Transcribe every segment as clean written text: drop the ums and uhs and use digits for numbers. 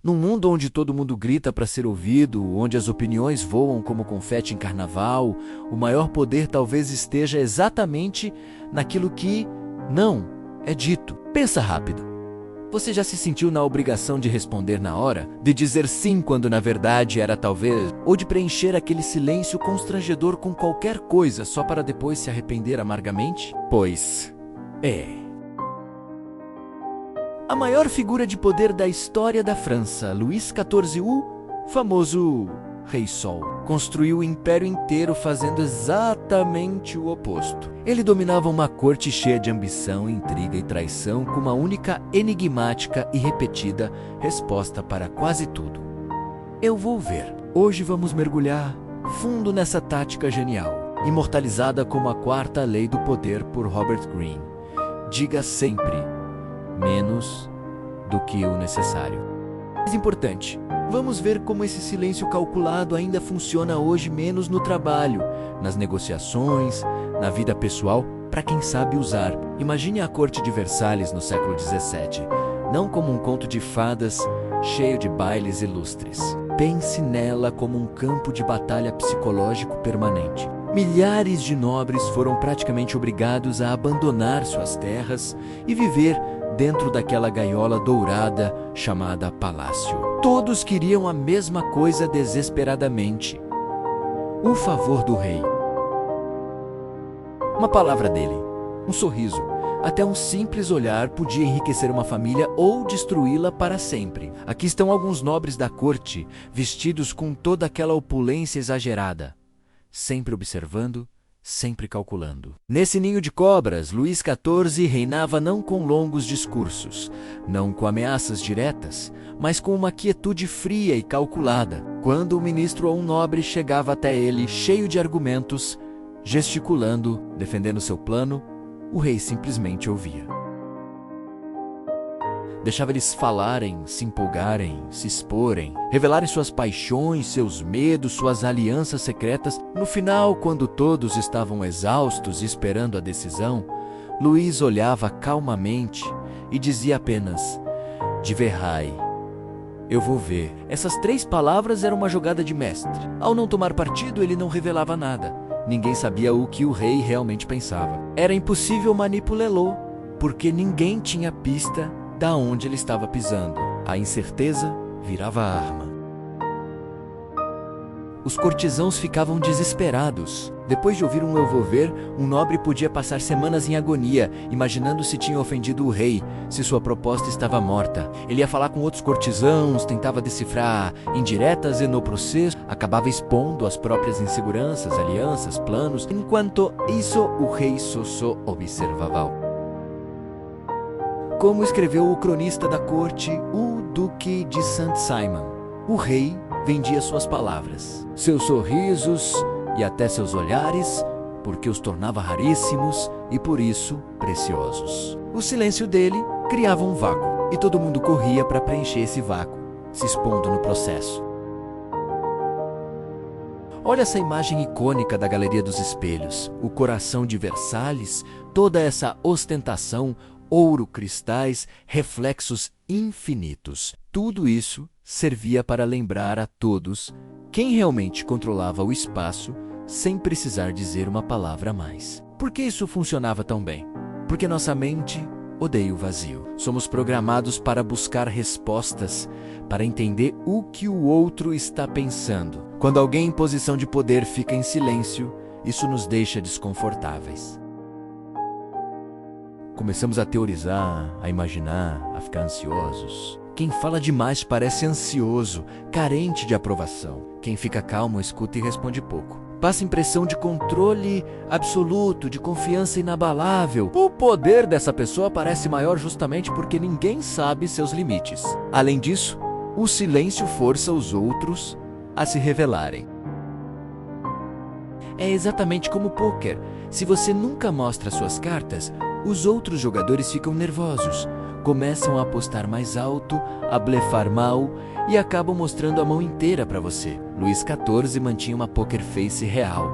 Num mundo onde todo mundo grita para ser ouvido, onde as opiniões voam como confete em carnaval, o maior poder talvez esteja exatamente naquilo que não é dito. Pensa rápido. Você já se sentiu na obrigação de responder na hora? De dizer sim quando na verdade era talvez? Ou de preencher aquele silêncio constrangedor com qualquer coisa só para depois se arrepender amargamente? Pois é. A maior figura de poder da história da França, Luís XIV, o famoso Rei Sol, construiu o império inteiro fazendo exatamente o oposto. Ele dominava uma corte cheia de ambição, intriga e traição, com uma única enigmática e repetida resposta para quase tudo: eu vou ver. Hoje vamos mergulhar fundo nessa tática genial, imortalizada como a quarta lei do poder por Robert Greene. Diga sempre menos do que o necessário. Mais importante, vamos ver como esse silêncio calculado ainda funciona hoje, menos no trabalho, nas negociações, na vida pessoal, para quem sabe usar. Imagine a corte de Versalhes no século XVII, não como um conto de fadas cheio de bailes ilustres. Pense nela como um campo de batalha psicológico permanente. Milhares de nobres foram praticamente obrigados a abandonar suas terras e viver dentro daquela gaiola dourada chamada palácio. Todos queriam a mesma coisa desesperadamente: o favor do rei. Uma palavra dele, um sorriso, até um simples olhar podia enriquecer uma família ou destruí-la para sempre. Aqui estão alguns nobres da corte, vestidos com toda aquela opulência exagerada, sempre observando, sempre calculando. Nesse ninho de cobras, Luís XIV reinava não com longos discursos, não com ameaças diretas, mas com uma quietude fria e calculada. Quando o ministro ou um nobre chegava até ele, cheio de argumentos, gesticulando, defendendo seu plano, o rei simplesmente ouvia. Deixava eles falarem, se empolgarem, se exporem, revelarem suas paixões, seus medos, suas alianças secretas. No final, quando todos estavam exaustos e esperando a decisão, Luís olhava calmamente e dizia apenas: de Verrai, eu vou ver. Essas 3 palavras eram uma jogada de mestre. Ao não tomar partido, ele não revelava nada. Ninguém sabia o que o rei realmente pensava. Era impossível manipulá-lo, porque ninguém tinha pista da onde ele estava pisando. A incerteza virava arma. Os cortesãos ficavam desesperados. Depois de ouvir um eu vou ver, um nobre podia passar semanas em agonia, imaginando se tinha ofendido o rei, se sua proposta estava morta. Ele ia falar com outros cortesãos, tentava decifrar indiretas e no processo acabava expondo as próprias inseguranças, alianças, planos. Enquanto isso, o rei só observava. Como escreveu o cronista da corte, o Duque de Saint-Simon, o rei vendia suas palavras, seus sorrisos e até seus olhares, porque os tornava raríssimos e por isso preciosos. O silêncio dele criava um vácuo e todo mundo corria para preencher esse vácuo, se expondo no processo. Olha essa imagem icônica da Galeria dos Espelhos, o coração de Versalhes, toda essa ostentação, ouro, cristais, reflexos infinitos. Tudo isso servia para lembrar a todos quem realmente controlava o espaço sem precisar dizer uma palavra a mais. Por que isso funcionava tão bem? Porque nossa mente odeia o vazio. Somos programados para buscar respostas, para entender o que o outro está pensando. Quando alguém em posição de poder fica em silêncio, isso nos deixa desconfortáveis. Começamos a teorizar, a imaginar, a ficar ansiosos. Quem fala demais parece ansioso, carente de aprovação. Quem fica calmo escuta e responde pouco. Passa impressão de controle absoluto, de confiança inabalável. O poder dessa pessoa parece maior justamente porque ninguém sabe seus limites. Além disso, o silêncio força os outros a se revelarem. É exatamente como o pôquer. Se você nunca mostra suas cartas, os outros jogadores ficam nervosos, começam a apostar mais alto, a blefar mal e acabam mostrando a mão inteira para você. Luís XIV mantinha uma poker face real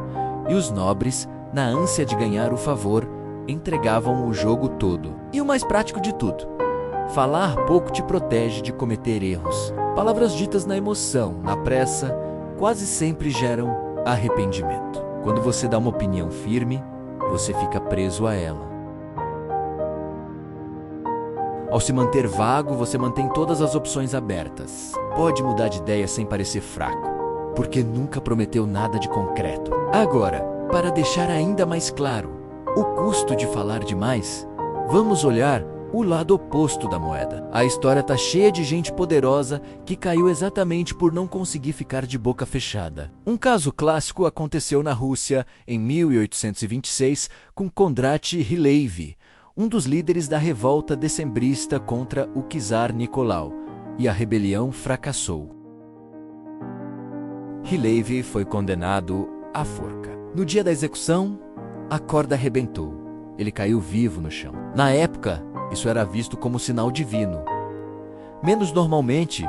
e os nobres, na ânsia de ganhar o favor, entregavam o jogo todo. E o mais prático de tudo: falar pouco te protege de cometer erros. Palavras ditas na emoção, na pressa, quase sempre geram arrependimento. Quando você dá uma opinião firme, você fica preso a ela. Ao se manter vago, você mantém todas as opções abertas. Pode mudar de ideia sem parecer fraco, porque nunca prometeu nada de concreto. Agora, para deixar ainda mais claro o custo de falar demais, vamos olhar o lado oposto da moeda. A história está cheia de gente poderosa que caiu exatamente por não conseguir ficar de boca fechada. Um caso clássico aconteceu na Rússia em 1826 com Kondrat Rylevy, um dos líderes da revolta decembrista contra o czar Nicolau, e a rebelião fracassou. Rylevy foi condenado à forca. No dia da execução, a corda arrebentou. Ele caiu vivo no chão. Na época, isso era visto como sinal divino. Menos normalmente,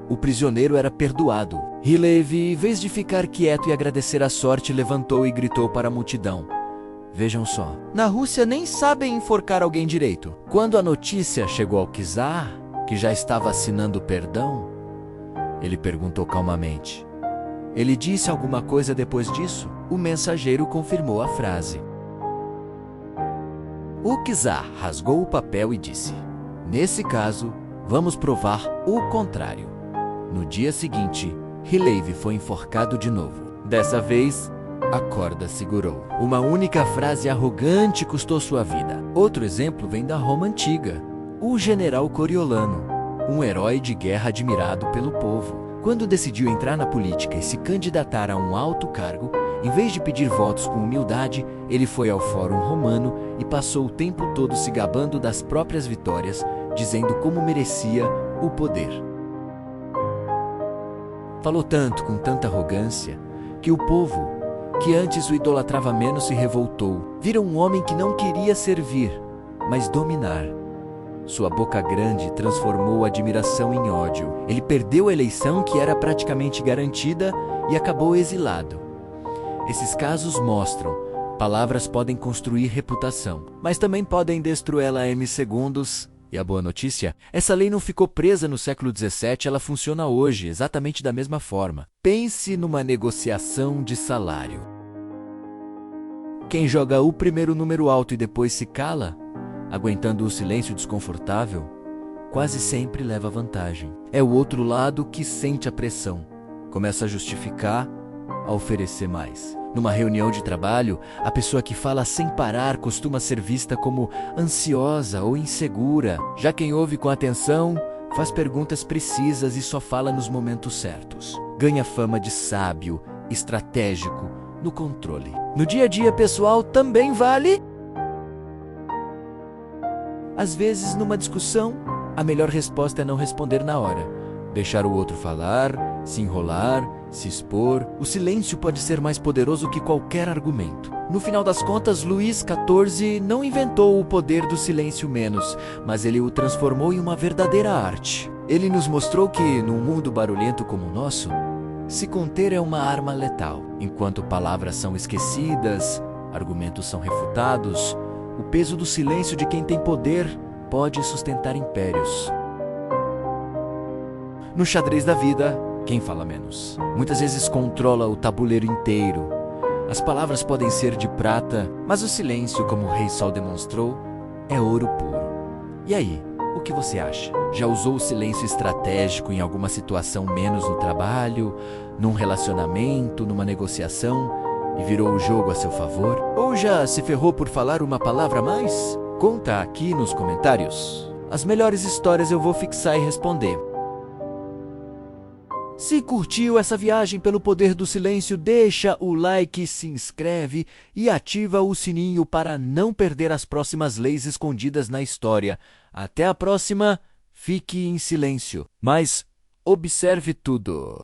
o prisioneiro era perdoado. Rylevy, em vez de ficar quieto e agradecer a sorte, levantou e gritou para a multidão. Vejam só, na Rússia nem sabem enforcar alguém direito. Quando a notícia chegou ao czar, que já estava assinando o perdão, ele perguntou calmamente. Ele disse alguma coisa depois disso? O mensageiro confirmou a frase. O czar rasgou o papel e disse: nesse caso, vamos provar o contrário. No dia seguinte, Rylevy foi enforcado de novo. Dessa vez, a corda segurou. Uma única frase arrogante custou sua vida. Outro exemplo vem da Roma antiga. O general Coriolano, um herói de guerra admirado pelo povo. Quando decidiu entrar na política e se candidatar a um alto cargo, em vez de pedir votos com humildade, ele foi ao Fórum Romano e passou o tempo todo se gabando das próprias vitórias, dizendo como merecia o poder. Falou tanto, com tanta arrogância, que o povo, que antes o idolatrava menos, se revoltou. Viram um homem que não queria servir, mas dominar. Sua boca grande transformou a admiração em ódio. Ele perdeu a eleição, que era praticamente garantida, e acabou exilado. Esses casos mostram: palavras podem construir reputação, mas também podem destruí-la em segundos. E a boa notícia? Essa lei não ficou presa no século XVII, ela funciona hoje, exatamente da mesma forma. Pense numa negociação de salário. Quem joga o primeiro número alto e depois se cala, aguentando o silêncio desconfortável, quase sempre leva vantagem. É o outro lado que sente a pressão, começa a justificar, a oferecer mais. Numa reunião de trabalho, a pessoa que fala sem parar costuma ser vista como ansiosa ou insegura. Já quem ouve com atenção, faz perguntas precisas e só fala nos momentos certos. Ganha fama de sábio, estratégico, no controle. No dia a dia pessoal também vale. Às vezes, numa discussão, a melhor resposta é não responder na hora. Deixar o outro falar, se enrolar, se expor. O silêncio pode ser mais poderoso que qualquer argumento. No final das contas, Luís XIV não inventou o poder do silêncio menos, mas ele o transformou em uma verdadeira arte. Ele nos mostrou que, num mundo barulhento como o nosso, se conter é uma arma letal. Enquanto palavras são esquecidas, argumentos são refutados, o peso do silêncio de quem tem poder pode sustentar impérios. No xadrez da vida, quem fala menos muitas vezes controla o tabuleiro inteiro. As palavras podem ser de prata, mas o silêncio, como o Rei Sol demonstrou, é ouro puro. E aí, o que você acha? Já usou o silêncio estratégico em alguma situação menos no trabalho, num relacionamento, numa negociação, e virou o jogo a seu favor? Ou já se ferrou por falar uma palavra a mais? Conta aqui nos comentários. As melhores histórias eu vou fixar e responder. Se curtiu essa viagem pelo poder do silêncio, deixa o like, se inscreve e ativa o sininho para não perder as próximas leis escondidas na história. Até a próxima, fique em silêncio, mas observe tudo.